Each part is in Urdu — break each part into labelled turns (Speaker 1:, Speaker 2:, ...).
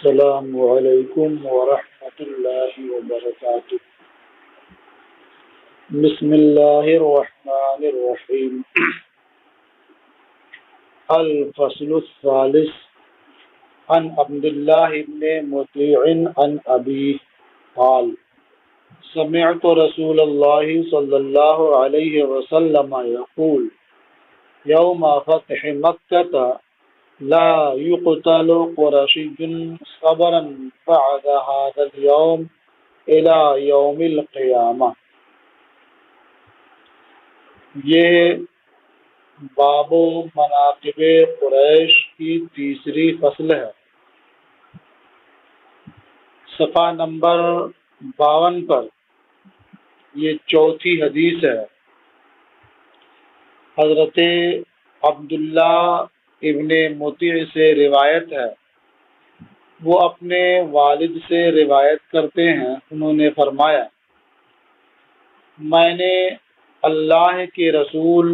Speaker 1: السلام علیکم ورحمۃ اللہ وبرکاتہ۔ بسم اللہ الرحمن الرحیم۔ الفصل الثالث عن عبد اللہ بن مطیع عن ابی قال سمعت رسول اللہ صلی اللہ علیہ وسلم یقول یوم فتح مکہ لا يقتل قرشی صبرا بعد هذا اليوم الى یوم القیامہ۔ یہ باب مناقب قریش کی تیسری فصل ہے۔ صفحہ نمبر 52 پر یہ چوتھی حدیث ہے۔ حضرت عبداللہ ابن مطیع سے روایت ہے، وہ اپنے والد سے روایت کرتے ہیں، انہوں نے فرمایا میں نے اللہ کے رسول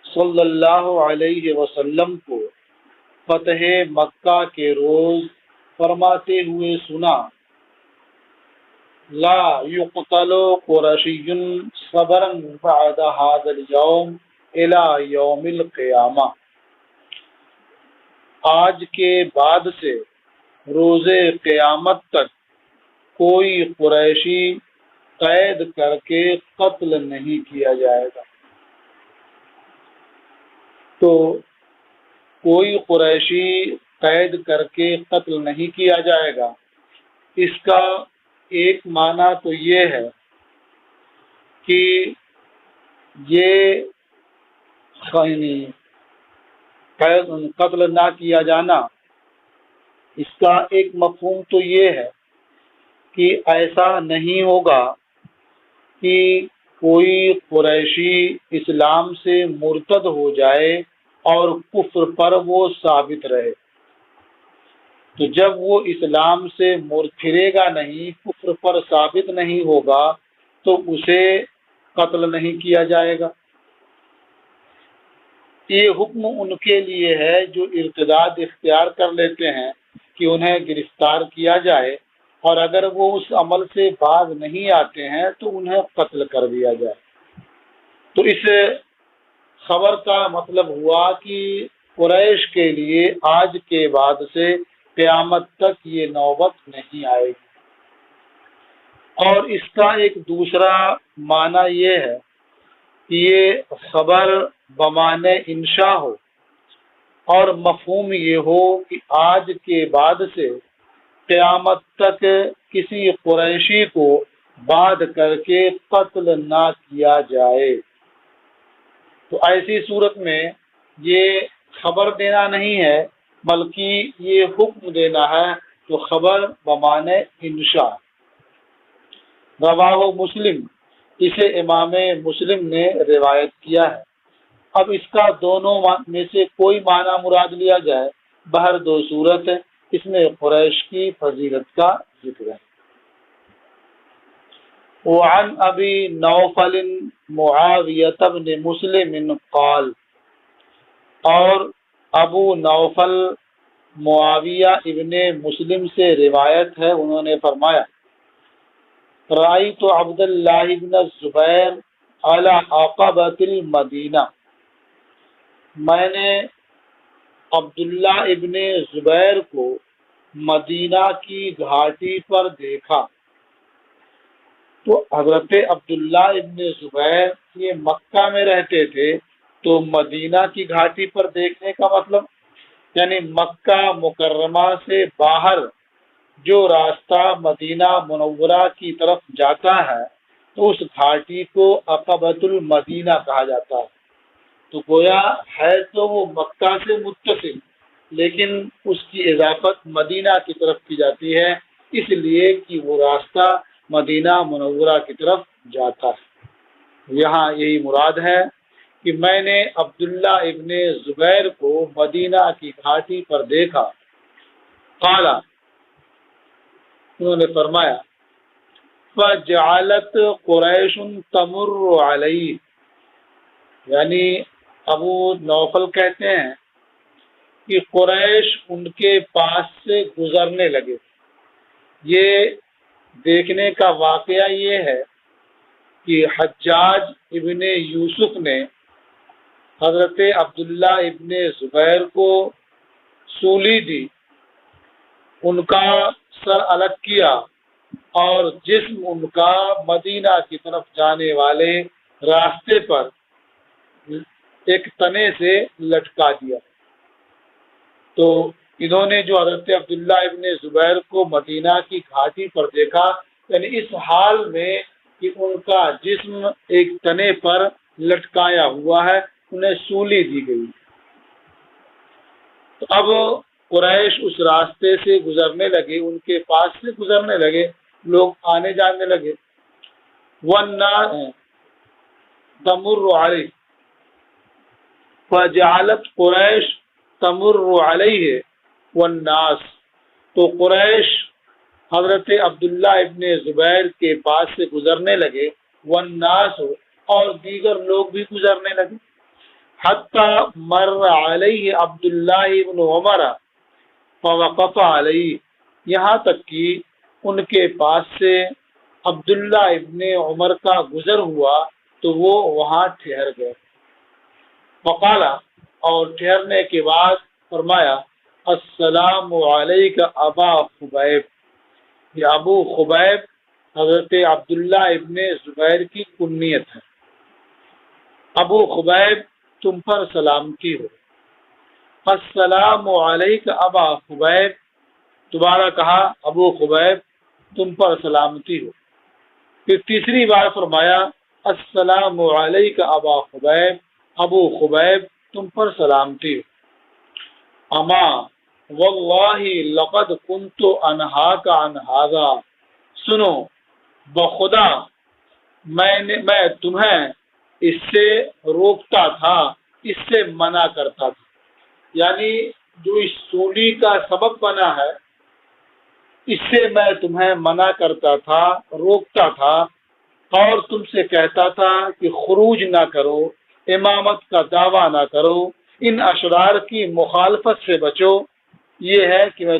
Speaker 1: صلی اللہ علیہ وسلم کو فتح مکہ کے روز فرماتے ہوئے سنا لا يقتل قرشی صبرا بعد هذا اليوم الى یوم القیامہ، آج کے بعد سے روز قیامت تک کوئی قریشی قید کر کے قتل نہیں کیا جائے گا۔ تو کوئی قریشی قید کر کے قتل نہیں کیا جائے گا، اس کا ایک معنی تو یہ ہے کہ یہ قتل نہ کیا جانا، اس کا ایک مفہوم تو یہ ہے کہ ایسا نہیں ہوگا کہ کوئی قریشی اسلام سے مرتد ہو جائے اور کفر پر وہ ثابت رہے۔ تو جب وہ اسلام سے پھرے گا نہیں، کفر پر ثابت نہیں ہوگا، تو اسے قتل نہیں کیا جائے گا۔ یہ حکم ان کے لیے ہے جو ارتداد اختیار کر لیتے ہیں کہ انہیں گرفتار کیا جائے، اور اگر وہ اس عمل سے باز نہیں آتے ہیں تو انہیں قتل کر دیا جائے۔ تو اس خبر کا مطلب ہوا کہ قریش کے لیے آج کے بعد سے قیامت تک یہ نوبت نہیں آئے گی۔ اور اس کا ایک دوسرا معنی یہ ہے کہ یہ خبر بمعنی انشاء ہو، اور مفہوم یہ ہو کہ آج کے بعد سے قیامت تک کسی قریشی کو باندھ کر کے قتل نہ کیا جائے۔ تو ایسی صورت میں یہ خبر دینا نہیں ہے بلکہ یہ حکم دینا ہے، تو خبر بمعنی انشاء۔ رواہ مسلم، اسے امام مسلم نے روایت کیا ہے۔ اب اس کا دونوں میں سے کوئی معنی مراد لیا جائے، بہر دو صورت ہے، اس میں قریش کی فضیلت کا ذکر ہے۔ وعن ابی نوفل معاویہ بن مسلم قال، اور ابو نوفل معاویہ ابن مسلم سے روایت ہے، انہوں نے فرمایا رأیت عبد اللہ بن الزبیر علی عقبۃ المدینہ، میں نے عبداللہ ابن زبیر کو مدینہ کی گھاٹی پر دیکھا۔ تو حضرت عبداللہ ابن زبیر یہ مکہ میں رہتے تھے، تو مدینہ کی گھاٹی پر دیکھنے کا مطلب یعنی مکہ مکرمہ سے باہر جو راستہ مدینہ منورہ کی طرف جاتا ہے، تو اس گھاٹی کو عقبۃ المدینہ کہا جاتا ہے۔ تو گویا ہے تو وہ مکہ سے متصل، لیکن اس کی اضافت مدینہ کی طرف کی جاتی ہے، اس لیے کہ وہ راستہ مدینہ منورہ کی طرف جاتا ہے۔ یہاں یہی مراد ہے کہ میں نے عبداللہ ابن زبیر کو مدینہ کی گھاٹی پر دیکھا۔ قال، انہوں نے فرمایا فجعلت قریش تمر علیہ، یعنی ابو نوفل کہتے ہیں کہ قریش ان کے پاس سے گزرنے لگے۔ یہ دیکھنے کا واقعہ یہ ہے کہ حجاج ابن یوسف نے حضرت عبداللہ ابن زبیر کو سولی دی، ان کا سر الگ کیا اور جسم ان کا مدینہ کی طرف جانے والے راستے پر ایک تنے سے لٹکا دیا۔ تو انہوں نے جو حضرت عبداللہ ابن زبیر کو مدینہ کی گھاٹی پر دیکھا، یعنی اس حال میں کہ ان کا جسم ایک تنے پر لٹکایا ہوا ہے، انہیں سولی دی گئی۔ تو اب قریش اس راستے سے گزرنے لگے، ان کے پاس سے گزرنے لگے، لوگ آنے جانے لگے۔ والناس تمر علیہ فجعلت قریش تمر علیہ والناس، تو قریش حضرت عبداللہ ابن زبیر کے پاس سے گزرنے لگے، والناس، اور دیگر لوگ بھی گزرنے لگے، حتی مر علیہ عبداللہ ابن عمر فوقف علیہ، یہاں تک کہ ان کے پاس سے عبداللہ ابن عمر کا گزر ہوا تو وہ وہاں ٹھہر گئے۔ فقال، اور ٹھہرنے کے بعد فرمایا، السلام علیک ابا خبیب، یہ ابو خبیب حضرت عبداللہ ابن زبیر کی کنیت ہے۔ ابو خبیب، تم پر سلامتی ہو۔ السلام علیک ابا خبیب، دوبارہ کہا ابو خبیب تم پر سلامتی ہو۔ پھر تیسری بار فرمایا السلام علیک ابا خبیب، ابو خبیب تم پر سلامتی ہو۔ اما واللہ لقد کنت انہاک عن ھذا، سنو بخدا میں تمہیں اس سے روکتا تھا، اس سے منع کرتا تھا، یعنی جو اس سولی کا سبب بنا ہے اس سے میں تمہیں منع کرتا تھا، روکتا تھا، اور تم سے کہتا تھا کہ خروج نہ کرو، امامت کا دعویٰ نہ کرو، ان اشرار کی مخالفت سے بچو، یہ ہے کہ میں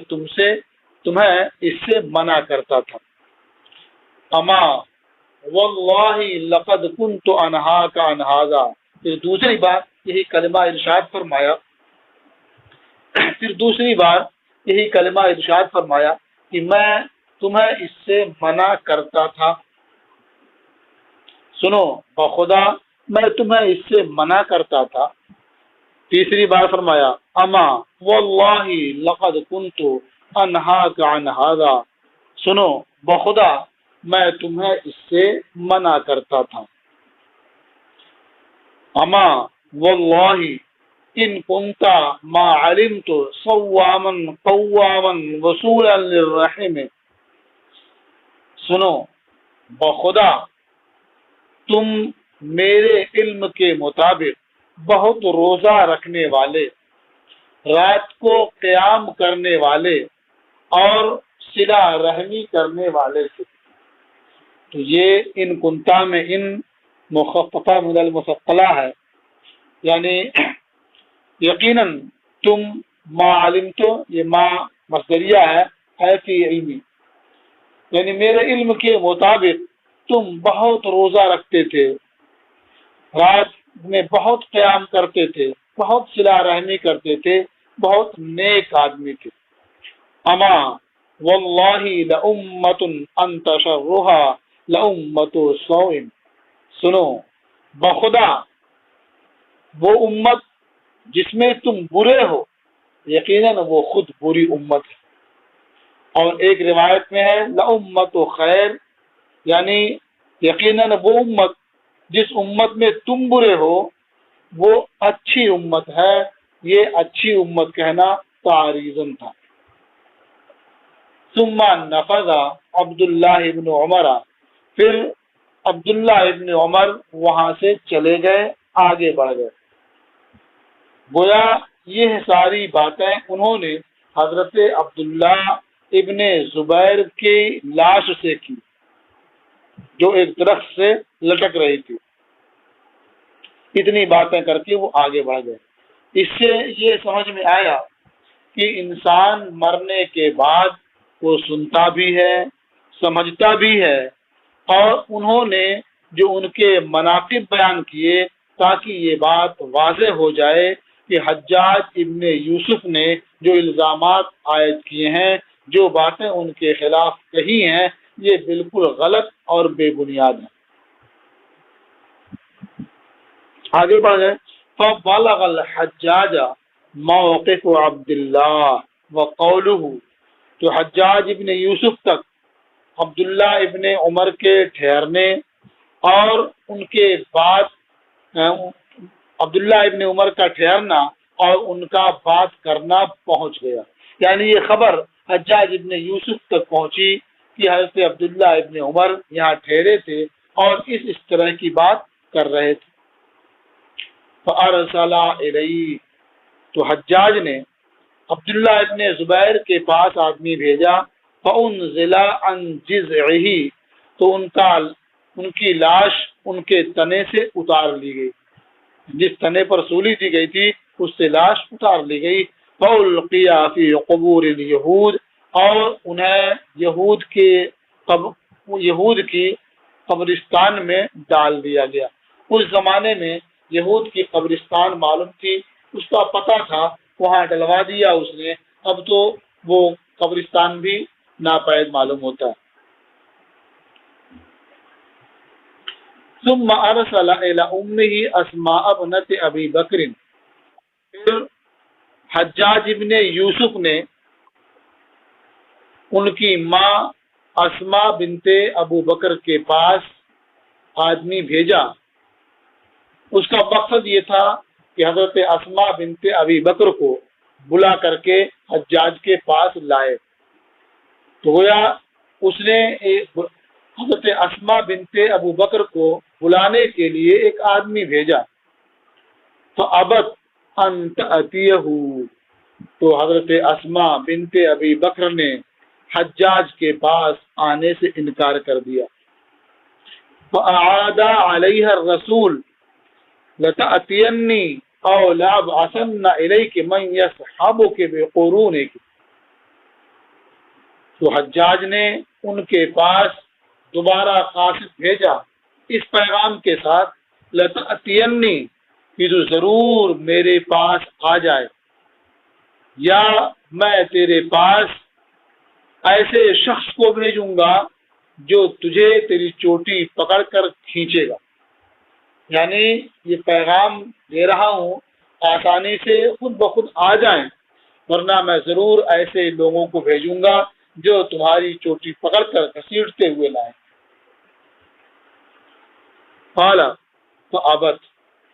Speaker 1: تمہیں اس سے منع کرتا تھا۔ اما واللہ لقد کنت انہاک عن ھذا، پھر دوسری بار یہی کلمہ ارشاد فرمایا، کہ میں تمہیں اس سے منع کرتا تھا، سنو بخدا میں تمہیں اس سے منع کرتا تھا۔ تیسری بار فرمایا اما واللہ لقد کنت انہاک عن ھذا، سنو بخدا میں تمہیں اس سے منع کرتا تھا۔ اما واللہ ان کنت ما علمت صواما قواما وصولا للرحم، سنو بخدا تم میرے علم کے مطابق بہت روزہ رکھنے والے، رات کو قیام کرنے والے اور صلہ رحمی کرنے والے تھے۔ تو یہ ان کنتا میں ان مخففہ من المثقلہ ہے، یعنی یقیناً تم ما علمتو، یہ ما مصدریہ ہے، اے فی علمی، یعنی میرے علم کے مطابق تم بہت روزہ رکھتے تھے، رات میں بہت قیام کرتے تھے، بہت صلہ رحمی کرتے تھے، بہت نیک آدمی تھے۔ اما واللہ لامۃ انت شرها لامۃ سوء، سنو بخدا وہ امت جس میں تم برے ہو، یقیناً وہ خود بری امت ہے۔ اور ایک روایت میں ہے لامۃ خیر، یعنی یقیناً وہ امت جس امت میں تم برے ہو وہ اچھی امت ہے۔ یہ اچھی امت کہنا تعریضاً تھا۔ ثم نفذ عبداللہ ابن عمر، پھر عبداللہ ابن عمر وہاں سے چلے گئے، آگے بڑھ گئے۔ گویا یہ ساری باتیں انہوں نے حضرت عبداللہ ابن زبیر کی لاش سے کی جو ایک درخت سے لٹک رہی تھی۔ اتنی باتیں کر کے وہ آگے بڑھ گئے۔ اس سے یہ سمجھ میں آیا کہ انسان مرنے کے بعد وہ سنتا بھی ہے، سمجھتا بھی ہے، اور انہوں نے جو ان کے مناقب بیان کیے تاکہ یہ بات واضح ہو جائے کہ حجاج ابن یوسف نے جو الزامات عائد کیے ہیں، جو باتیں ان کے خلاف کہی ہیں، یہ بالکل غلط اور بے بنیاد ہیں۔ آگے بڑھ گئے۔ فَبَلَغَ الْحَجَّاجَ مَوْقِفُ عَبْدِ اللَّهِ وَقَوْلُهُ، تو حجاج ابن یوسف تک عبداللہ ابن عمر کے ٹھہرنے اور ان کے بعد عبداللہ ابن عمر کا ٹھہرنا اور ان کا بات کرنا پہنچ گیا، یعنی یہ خبر حجاج ابن یوسف تک پہنچی کہ حضرت عبداللہ ابن عمر یہاں ٹھہرے تھے اور اس طرح کی بات کر رہے تھے۔ فَأَرْسَلَ إِلَيْهِ، تو حجاج نے عبداللہ ابن زبیر کے پاس آدمی بھیجا، فَأُنزِلَ عَنْ جِذْعِهِ، تو ان کی لاش ان کے تنے سے اتار لی گئی، جس تنے پر سولی دی گئی تھی اس سے لاش اتار لی گئی۔ فَأُلْقِيَ فِي قُبُورِ الْيَهُودِ، اور انہیں یہود کی قبرستان میں ڈال دیا گیا۔ اس زمانے میں یہود کی قبرستان معلوم تھی، اس کا پتہ تھا، وہاں ڈلوا دیا اس نے، اب تو وہ قبرستان بھی ناپید معلوم ہوتا ہے۔ ثم ارسل الى امه اسماء ابنت ابی بکر، پھر حجاج ابن یوسف نے ان کی ماں اسماء بنت ابو بکر کے پاس آدمی بھیجا۔ اس کا مقصد یہ تھا کہ حضرت اسماء بنت ابی بکر کو بلا کر کے حجاج کے پاس لائے، تو گویا اس نے حضرت اسماء بنت ابو بکر کو بلانے کے لیے ایک آدمی بھیجا۔ فَأَبَتْ أَن تَأْتِيَهُ، تو حضرت اسماء بنت ابی بکر نے حجاج کے پاس آنے سے انکار کر دیا۔ فَأَعَادَ عَلَيْهَا الرَّسُولُ لَتَأْتِيَنِّي أَوْ لَأَبْعَثَنَّ إِلَيْكِ مَنْ يَصْحَبُكِ بِقُرُونِكِ، تو حجاج نے ان کے پاس دوبارہ قاصد بھیجا اس پیغام کے ساتھ، لَتَأْتِيَنِّي، کہ تو ضرور میرے پاس آ جائے، یا میں تیرے پاس ایسے شخص کو بھیجوں گا جو تجھے تیری چوٹی پکڑ کر کھینچے گا، یعنی یہ پیغام دے رہا ہوں آسانی سے خود بخود آ جائیں، ورنہ میں ضرور ایسے لوگوں کو بھیجوں گا جو تمہاری چوٹی پکڑ کر گھسیٹتے ہوئے لائیں۔ قال فَأَبَتْ،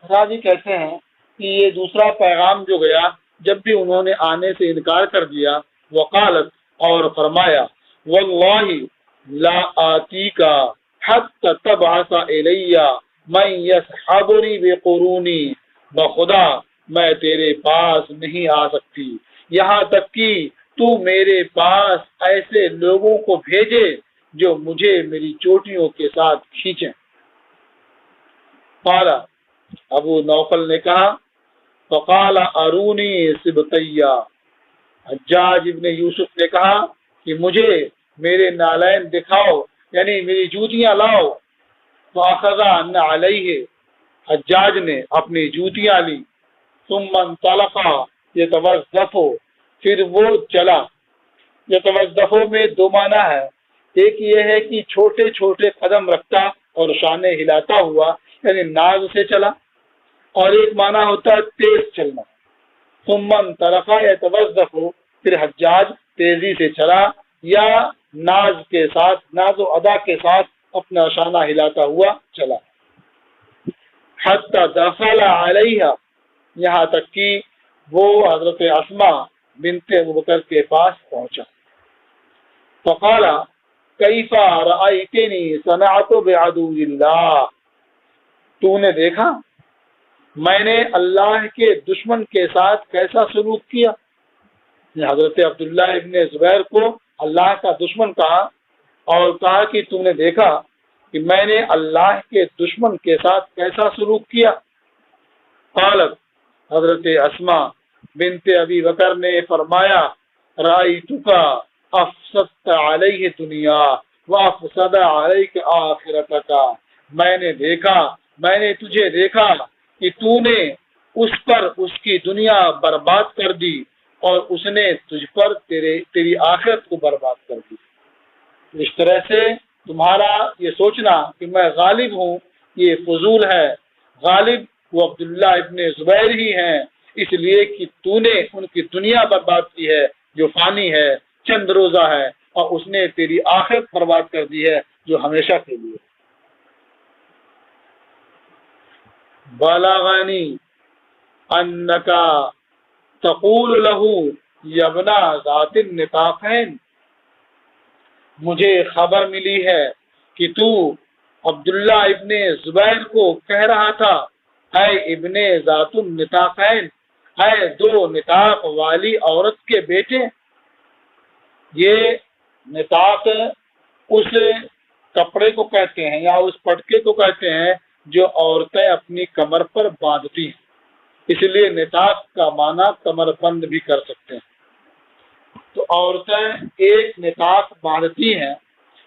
Speaker 1: راضی کہتے ہیں کہ یہ دوسرا پیغام جو گیا، جب بھی انہوں نے آنے سے انکار کر دیا، وقالت، اور فرمایا، وَاللَّهِ لَا آتِيكَ حَتَّى تَبْعَثَ إِلَيَّ مَنْ يَصْحَبُنِي بِقُرُونِي، بخدا میں تیرے پاس نہیں آ سکتی یہاں تک کہ تو میرے پاس ایسے لوگوں کو بھیجے جو مجھے میری چوٹیوں کے ساتھ کھینچیں۔ قال، ابو نوفل نے کہا، فقال ارونی سبطیہ، حجاج ابن یوسف نے کہا کہ مجھے میرے نالین دکھاؤ، یعنی میری جوتیاں لاؤ۔ فاخذ علیہ، حجاج نے اپنی جوتیاں لی، ثم انطلق یتوظف، پھر وہ چلا۔ یتوظف میں دو معنی ہے، ایک یہ ہے کہ چھوٹے چھوٹے قدم رکھتا اور شانے ہلاتا ہوا، یعنی ناز سے چلا، اور ایک معنی ہوتا ہے تیز چلنا۔ ثم انطلق یتوظف، پھر حجاج تیزی سے چلا یا ناز کے ساتھ، ناز و ادا کے ساتھ اپنا شانہ ہلاتا ہوا چلا۔ حتی دخل علیہ، یہاں تک کہ وہ حضرت اسماء بنت ابوبکر کے پاس پہنچا۔ فقال کیف رأیتنی صنعت بعدو اللہ، تو نے دیکھا میں نے اللہ کے دشمن کے ساتھ کیسا سلوک کیا۔ حضرت عبداللہ ابن زبیر کو اللہ کا دشمن کہا اور کہا کہ تم نے دیکھا کہ میں نے اللہ کے دشمن کے ساتھ کیسا سلوک کیا۔ قالت، حضرت اسماء بنت ابی بکر نے فرمایا رأیتکا افسدت علیہ دنیا وافسد علیک آخرتکا، میں نے تجھے دیکھا کہ تو نے اس پر اس کی دنیا برباد کر دی اور اس نے تجھ پر تیری آخرت کو برباد کر دی۔ اس طرح سے تمہارا یہ سوچنا کہ میں غالب ہوں یہ فضول ہے۔ غالب وہ عبداللہ ابن زبیر ہی ہیں، اس لیے کہ تو نے ان کی دنیا برباد کی ہے جو فانی ہے، چند روزہ ہے، اور اس نے تیری آخرت برباد کر دی ہے جو ہمیشہ کے لیے۔ بلغنی انکا تقول لہو یبنا ذات النطاقین، مجھے خبر ملی ہے کہ تو عبداللہ ابن زبیر کو کہہ رہا تھا اے ابن ذات النطاقین، اے دو نطاق والی عورت کے بیٹے۔ یہ نطاق اس کپڑے کو کہتے ہیں یا اس پٹکے کو کہتے ہیں جو عورتیں اپنی کمر پر باندھتی ہیں، اس لیے نطاق کا معنی کمر بند بھی کر سکتے ہیں۔ تو عورتیں ایک نطاق باندھتی ہیں،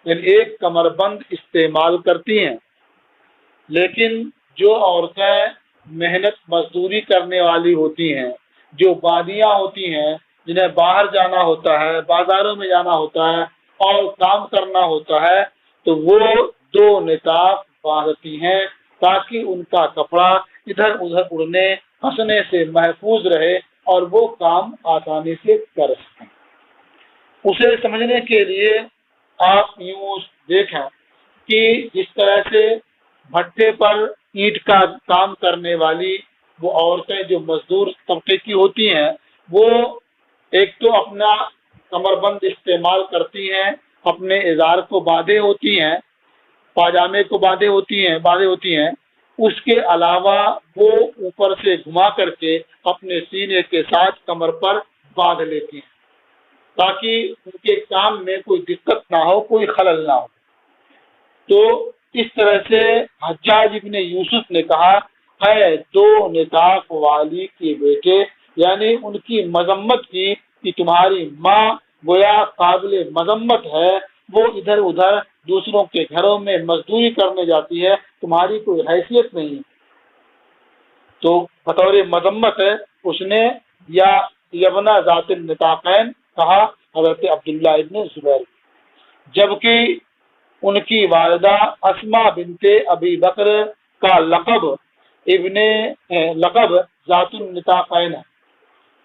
Speaker 1: یعنی ایک کمر بند استعمال کرتی ہیں، لیکن جو عورتیں محنت مزدوری کرنے والی ہوتی ہیں، جو بادیاں ہوتی ہیں، جنہیں باہر جانا ہوتا ہے، بازاروں میں جانا ہوتا ہے اور کام کرنا ہوتا ہے، تو وہ دو نطاق باندھتی ہیں تاکہ ان کا کپڑا ادھر ادھر اڑنے پھنسنے سے محفوظ رہے اور وہ کام آسانی سے کر سکیں۔ اسے سمجھنے کے لیے آپ یوں دیکھیں کہ جس طرح سے بھٹے پر اینٹ کا کام کرنے والی وہ عورتیں جو مزدور طبقے کی ہوتی ہیں، وہ ایک تو اپنا کمر بند استعمال کرتی ہیں، اپنے ازار کو باندھے ہوتی ہیں، پاجامے کو باندھے ہوتی ہیں، اس کے علاوہ وہ اوپر سے گھما کر کے اپنے سینے کے ساتھ کمر پر باندھ لیتی ہیں تاکہ ان کے کام میں کوئی دقت نہ ہو، کوئی خلل نہ ہو۔ تو اس طرح سے حجاج ابن یوسف نے کہا ہے دو نطاق والی کے بیٹے، یعنی ان کی مذمت کی کہ تمہاری ماں گویا قابل مذمت ہے، وہ ادھر ادھر دوسروں کے گھروں میں مزدوری کرنے جاتی ہے، تمہاری کوئی حیثیت نہیں۔ تو بطور مذمت ہے اس نے یا یبنا ذات النطاقین کہا حضرت عبداللہ ابن زبیر، جبکہ ان کی والدہ اسما بنت ابی بکر کا لقب ذات النطاقین ہے۔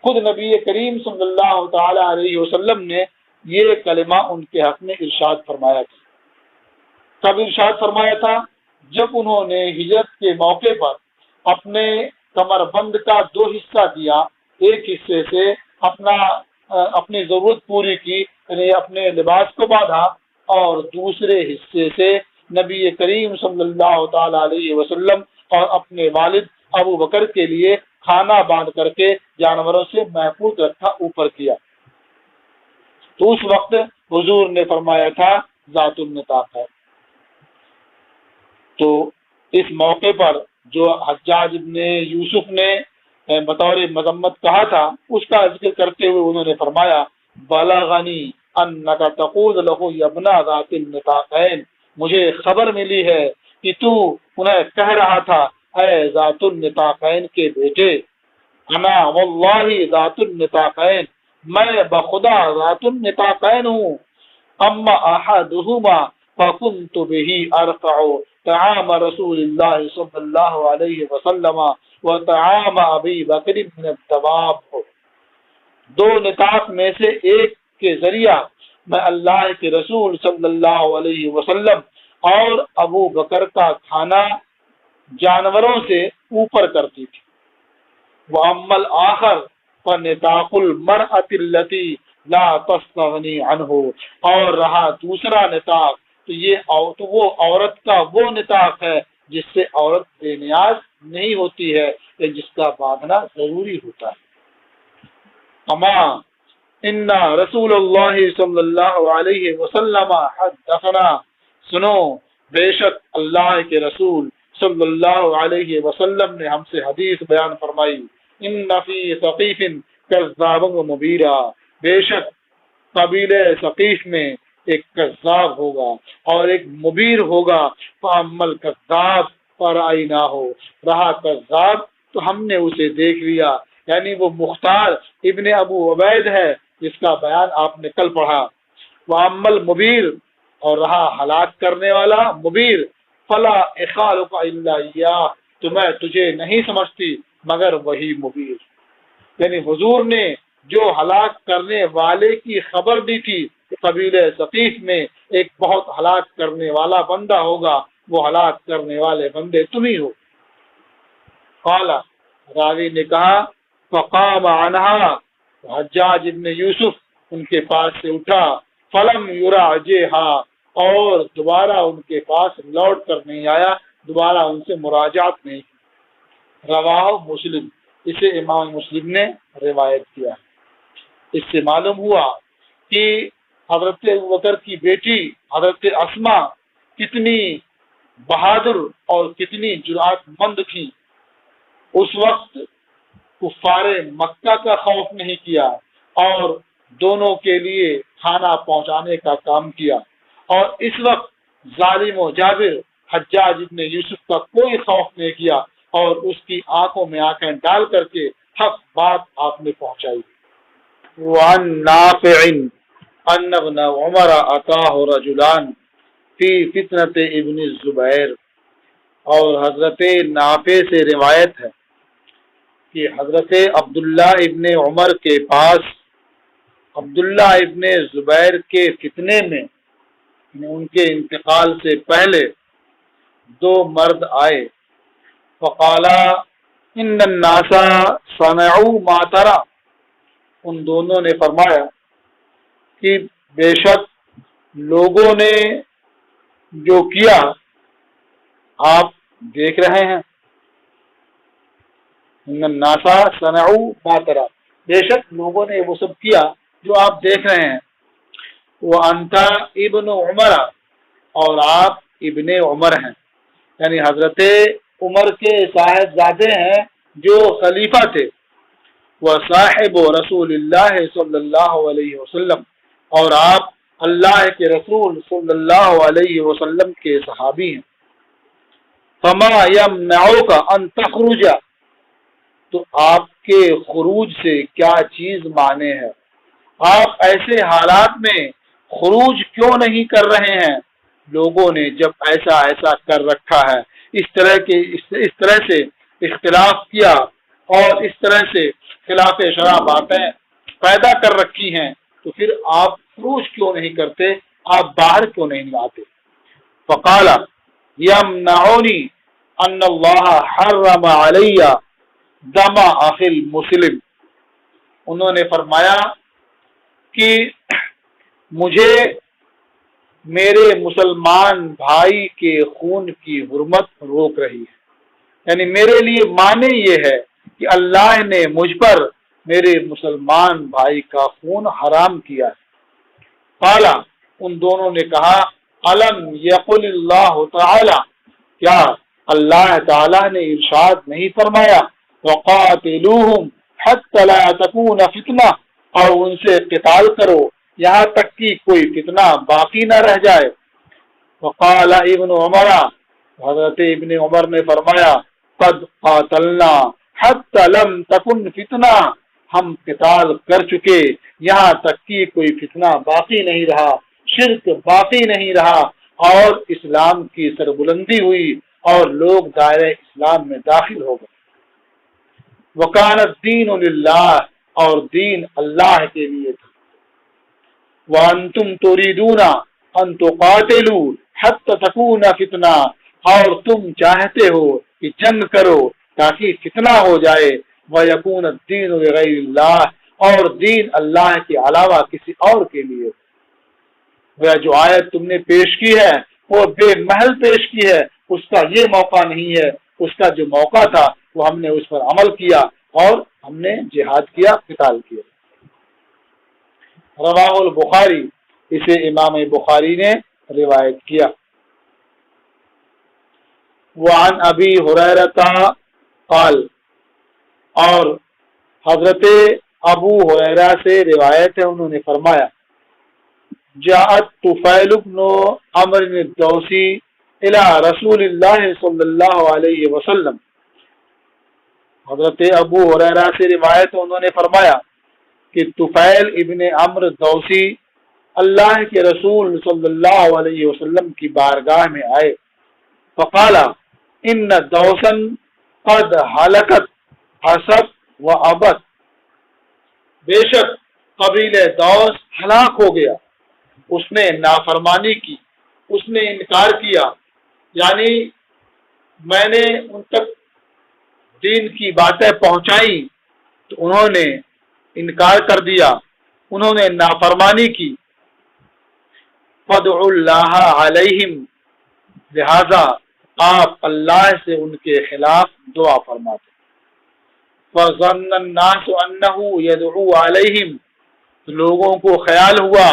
Speaker 1: خود نبی کریم صلی اللہ تعالی علیہ وسلم نے یہ کلمہ ان کے حق میں ارشاد فرمایا تھا۔ کب ارشاد فرمایا تھا؟ جب انہوں نے ہجرت کے موقع پر اپنے کمر بند کا دو حصہ دیا، ایک حصے سے اپنی ضرورت پوری کی، یعنی اپنے لباس کو باندھا، اور دوسرے حصے سے نبی کریم صلی اللہ تعالی علیہ وسلم اور اپنے والد ابو بکر کے لیے کھانا باندھ کر کے جانوروں سے محفوظ رکھا، اوپر کیا۔ تو اس وقت حضور نے فرمایا تھا ذات النطاق ہے۔ تو اس موقع پر جو حجاج ابن یوسف نے بطور مذمت کہا تھا، اس کا ذکر کرتے ہوئے انہوں نے فرمایا بلغنی انک تقول لہ یبنا ذات النطاقین، مجھے خبر ملی ہے کہ تو انہیں کہہ رہا تھا اے ذات النطاقین کے بیٹے۔ انا واللہ ذات النطاقین، میں بخدا ذات النطاقین ہوں۔ اما احدہما فکنت بہ ارفع طعام رسول اللہ صلی اللہ علیہ وسلم وطعام ابی بکر من الدواب، دو نطاق میں سے ایک کے ذریعہ میں اللہ کے رسول صلی اللہ علیہ وسلم اور ابو بکر کا کھانا جانوروں سے اوپر کرتی تھی۔ وَأَمَّا الْآخَرُ فَنِطَاقُ الْمَرْأَةِ الَّتِي لَا تَسْتَغْنِي عَنْهُ، اور رہا دوسرا نطاق تو وہ عورت کا وہ نطاق ہے جس سے عورت بے نیاز نہیں ہوتی ہے یا جس کا باندھنا ضروری ہوتا ہے۔ اما ان رسول اللہ صلی اللہ علیہ وسلم حدثنا، سنو بے شک اللہ کے رسول صلی اللہ علیہ وسلم نے ہم سے حدیث بیان فرمائی، ان فی ثقیف کذابا و مبیرا، بے شک قبیلہ ثقیف میں ایک کذاب ہوگا اور ایک مبیر ہوگا، فَأَمَّا الْكَذَّابُ فَرَأَيْنَاهُ، رہا کذاب تو ہم نے اسے دیکھ لیا، یعنی وہ مختار ابن ابو عبید ہے جس کا بیان آپ نے کل پڑھا۔ وَأَمَّا الْمُبِيرُ، اور رہا ہلاک کرنے والا مبیر، فَلَا أَخَالُكَ إِلَّا إِيَّاهُ، تو میں تجھے نہیں سمجھتی مگر وہی مبیر، یعنی حضور نے جو ہلاک کرنے والے کی خبر دی تھی کہ قبیلہ ثقیف میں ایک بہت ہلاک کرنے والا بندہ ہوگا، وہ ہلاک کرنے والے بندے تم ہی ہو۔ قال، راوی نے کہا، فقام عنها، حجاج ابن یوسف ان کے پاس سے اٹھا، فلم یراجعها، اور دوبارہ ان کے پاس لوٹ کر نہیں آیا، دوبارہ ان سے مراجعت نہیں کی۔ رواہ مسلم، اسے امام مسلم نے روایت کیا۔ اس سے معلوم ہوا کہ حضرت ابوبکر کی بیٹی حضرت اسماء کتنی بہادر اور کتنی جرأت مند تھی۔ اس وقت کفار مکہ کا خوف نہیں کیا اور دونوں کے لیے کھانا پہنچانے کا کام کیا، اور اس وقت ظالم و جابر حجاج ابن یوسف کا کوئی خوف نہیں کیا اور اس کی آنکھوں میں آنکھیں ڈال کر کے حق بات آپ نے پہنچائی۔ وعن نافع ان ابن عمر اتاه رجلان فی فتنۃ ابن الزبیر، اور حضرت نافع سے روایت ہے کہ حضرت عبداللہ ابن عمر کے پاس عبداللہ ابن زبیر کے فتنے میں، ان کے انتقال سے پہلے دو مرد آئے، فقالا ان الناس صنعوا ما ترى، ان دونوں نے فرمایا کہ بے شک لوگوں نے جو کیا آپ دیکھ رہے ہیں، ان الناس صنعوا ما ترى، بے شک لوگوں نے وہ سب کیا جو آپ دیکھ رہے ہیں۔ وانت ابن عمر، اور آپ ابن عمر ہیں، یعنی حضرت عمر کے صاحبزادے ہیں جو خلیفہ تھے، وصاحب رسول اللہ صلی اللہ علیہ وسلم، اور آپ اللہ کے رسول صلی اللہ علیہ وسلم کے صحابی ہیں۔ فما یمنعک ان تخرج، تو آپ کے خروج سے کیا چیز مانے ہے، آپ ایسے حالات میں خروج کیوں نہیں کر رہے ہیں؟ لوگوں نے جب ایسا کر رکھا ہے، اس طرح سے اختلاف کیا اور اس طرح سے خلاف شرع باتیں پیدا کر رکھی ہیں، تو پھر آپ خروج کیوں نہیں کرتے، آپ باہر کیوں نہیں آتے؟ فقال یمنعنی ان اللہ حرم علی دم اخی المسلم، انہوں نے فرمایا کہ مجھے میرے مسلمان بھائی کے خون کی حرمت روک رہی ہے، یعنی میرے لیے معنی یہ ہے کہ اللہ نے مجھ پر میرے مسلمان بھائی کا خون حرام کیا ہے۔ قال، ان دونوں نے کہا، الم یقل اللہ تعالی، کیا اللہ تعالی نے ارشاد نہیں فرمایا، وقاتلوہم حتی لا تکون فتنہ، اور ان سے قتال کرو یہاں تک کہ کوئی فتنہ باقی نہ رہ جائے۔ وقال ابن عمر، حضرت ابن عمر نے فرمایا، قد قاتلنا حتی لم تکن فتنہ، ہم قتال کر چکے یہاں تک کہ کوئی فتنہ باقی نہیں رہا، شرک باقی نہیں رہا، اور اسلام کی سربلندی ہوئی اور لوگ دائرہ اسلام میں داخل ہو گئے۔ وکان الدین للہ، اور دین اللہ کے لیے تھا۔ وانتم تريدون ان تقاتلوا حتى تكون فتنہ، اور تم چاہتے ہو کہ جنگ کرو تاکہ فتنہ ہو جائے، ويكون الدين لغير الله، اور دین اللہ کے علاوہ کسی اور کے لیے۔ وہ جو آیت تم نے پیش کی ہے وہ بے محل پیش کی ہے، اس کا یہ موقع نہیں ہے، اس کا جو موقع تھا وہ ہم نے اس پر عمل کیا اور ہم نے جہاد کیا، قتال کیا۔ رواہ البخاری، اسے امام بخاری نے روایت کیا۔ وعن ابی ہریرہ قال، اور حضرت ابو ہریرہ سے روایت ہے، انہوں نے فرمایا جاءت طفیل بن عمرو الدوسی الى رسول اللہ صلی اللہ علیہ وسلم، حضرت ابو ہریرہ سے روایت ہے، انہوں نے فرمایا کہ طفیل ابن عمرو الدوسی اللہ کے رسول صلی اللہ علیہ وسلم کی بارگاہ میں آئے، فقال ان دوسا قد ہلکت حسب و ابد، بے شک قبیل دوس ہلاک ہو گیا، اس نے نافرمانی کی، اس نے انکار کیا، یعنی میں نے ان تک دین کی باتیں پہنچائی تو انہوں نے انکار کر دیا، انہوں نے نافرمانی کی، فادعوا اللہ علیہم، لہذا آپ اللہ سے ان کے خلاف دعا فرماتے۔ فظن الناس انہ یدعو علیہم، لوگوں کو خیال ہوا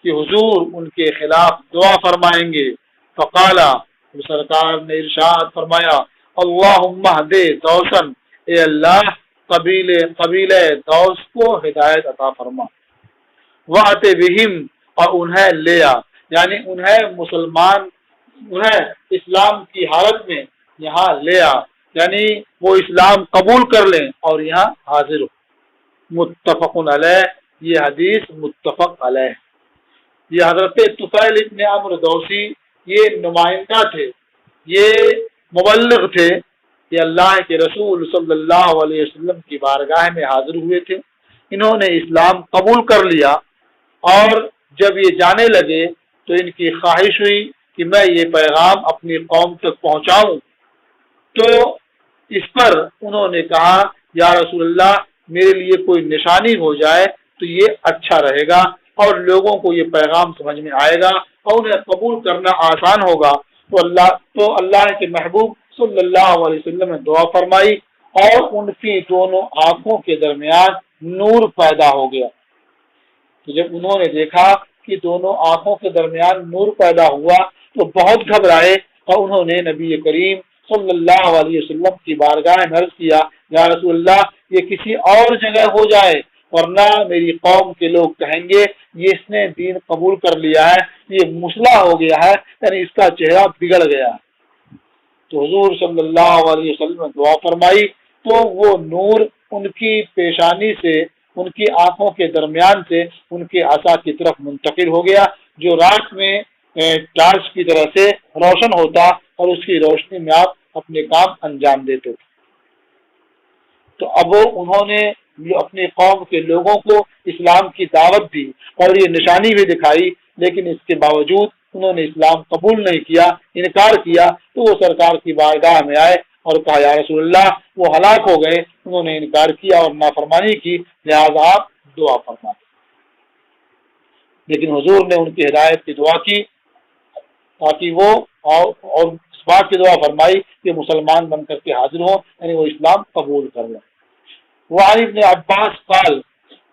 Speaker 1: کہ حضور ان کے خلاف دعا فرمائیں گے، فقال، سرکار نے ارشاد فرمایا اللہم اہد دوسن، اے اللہ قبیلہ دوس کو ہدایت عطا فرما، وَأَتِ بِهِمْ، اور انہیں لے آ، یعنی انہیں اسلام کی حالت میں یہاں لے آ، یعنی وہ اسلام قبول کر لیں اور یہاں حاضر ہو۔ متفق علیہ، یہ حدیث متفق علیہ۔ یہ حضرت طفیل ابن عمرو دوسی یہ نمائندہ تھے، یہ مبلغ تھے، یہ اللہ کے رسول صلی اللہ علیہ وسلم کی بارگاہ میں حاضر ہوئے تھے، انہوں نے اسلام قبول کر لیا، اور جب یہ جانے لگے تو ان کی خواہش ہوئی کہ میں یہ پیغام اپنی قوم تک پہنچاؤں، تو اس پر انہوں نے کہا یا رسول اللہ میرے لیے کوئی نشانی ہو جائے تو یہ اچھا رہے گا اور لوگوں کو یہ پیغام سمجھ میں آئے گا اور انہیں قبول کرنا آسان ہوگا۔ تو اللہ کے محبوب صلی اللہ علیہ وسلم نے دعا فرمائی اور ان کی دونوں آنکھوں کے درمیان نور پیدا ہو گیا۔ تو جب انہوں نے دیکھا کہ دونوں آنکھوں کے درمیان نور پیدا ہوا تو بہت گھبرائے اور انہوں نے نبی کریم صلی اللہ علیہ وسلم کی بارگاہ میں عرض کیا یا رسول اللہ یہ کسی اور جگہ ہو جائے ورنہ میری قوم کے لوگ کہیں گے یہ اس نے دین قبول کر لیا ہے، یہ مسلح ہو گیا ہے، یعنی اس کا چہرہ بگڑ گیا ہے۔ تو حضور صلی اللہ علیہ وسلم نے دعا فرمائی تو وہ نور ان کی پیشانی سے، ان کی آنکھوں کے درمیان سے ان کے عصا کی طرف منتقل ہو گیا، جو رات میں ٹارچ کی طرح سے روشن ہوتا اور اس کی روشنی میں آپ اپنے کام انجام دیتے تھے۔ تو اب انہوں نے اپنی قوم کے لوگوں کو اسلام کی دعوت دی اور یہ نشانی بھی دکھائی، لیکن اس کے باوجود انہوں نے اسلام قبول نہیں کیا، انکار کیا، تو وہ سرکار کی بارگاہ میں آئے اور کہا یا رسول اللہ وہ ہلاک ہو گئے، انہوں نے انکار کیا اور نافرمانی کی، لہذا آپ دعا فرمائیں۔ لیکن حضور نے ان کی ہدایت کی دعا کی تاکہ وہ اور اس بات کی دعا فرمائی کہ مسلمان بن کر کے حاضر ہوں، یعنی وہ اسلام قبول کر لیں۔ وعن ابن عباس قال،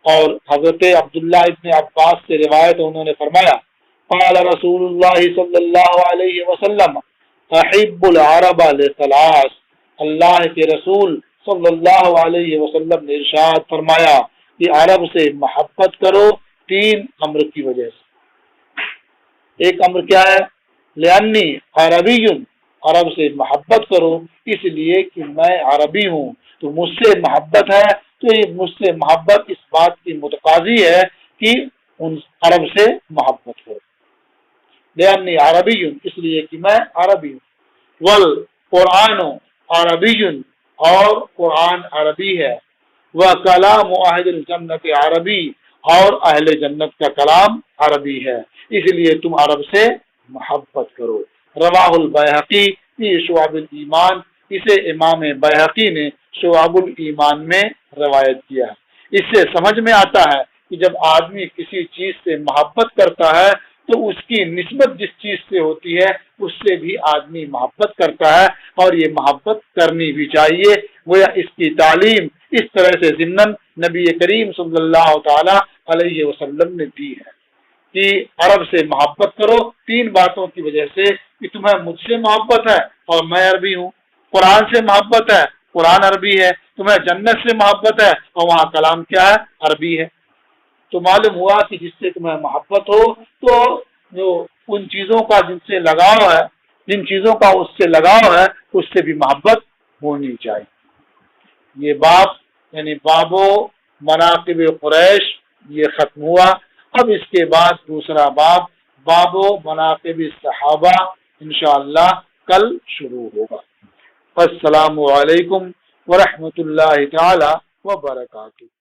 Speaker 1: اور حضرت عبداللہ ابن عباس سے روایت انہوں نے فرمایا قال رسول اللہ صلی اللہ علیہ وسلم احب العرب لثلاث، اللہ کے رسول صلی اللہ علیہ وسلم نے ارشاد فرمایا کہ عرب سے محبت کرو تین امر کی وجہ سے۔ ایک امر کیا ہے؟ لأنی عربی، عرب سے محبت کرو اس لیے کہ میں عربی ہوں، تو مجھ سے محبت ہے، تو یہ مجھ سے محبت اس بات کی متقاضی ہے کہ ان عرب سے محبت کرو۔ لأنی عربی، اس لیے کہ میں عربی ہوں۔ والقرآن عربی، اور قرآن عربی ہے۔ وکلام اہل الجنت عربی، اور اہل جنت کا کلام عربی ہے، اس لیے تم عرب سے محبت کرو۔ رواہ البیہقی فی شعب الایمان، اسے امام بیہقی نے شعب الایمان میں روایت کیا ہے۔ اس سے سمجھ میں آتا ہے کہ جب آدمی کسی چیز سے محبت کرتا ہے تو اس کی نسبت جس چیز سے ہوتی ہے اس سے بھی آدمی محبت کرتا ہے، اور یہ محبت کرنی بھی چاہیے۔ گویا اس کی تعلیم اس طرح سے ضمن نبی کریم صلی اللہ تعالی علیہ وسلم نے دی ہے کہ عرب سے محبت کرو تین باتوں کی وجہ سے، کہ تمہیں مجھ سے محبت ہے اور میں عربی ہوں، قرآن سے محبت ہے، قرآن عربی ہے، تمہیں جنت سے محبت ہے اور وہاں کلام کیا ہے؟ عربی ہے۔ تو معلوم ہوا کہ جس سے تمہیں محبت ہو تو جو ان چیزوں کا جن سے لگاؤ ہے، جن چیزوں کا اس سے لگاؤ ہے، اس سے بھی محبت ہونی چاہیے۔ یہ باب یعنی باب و مناقب قریش یہ ختم ہوا۔ اب اس کے بعد دوسرا باب، باب و مناقب صحابہ، انشاءاللہ کل شروع ہوگا۔ السلام علیکم ورحمۃ اللہ تعالی وبرکاتہ۔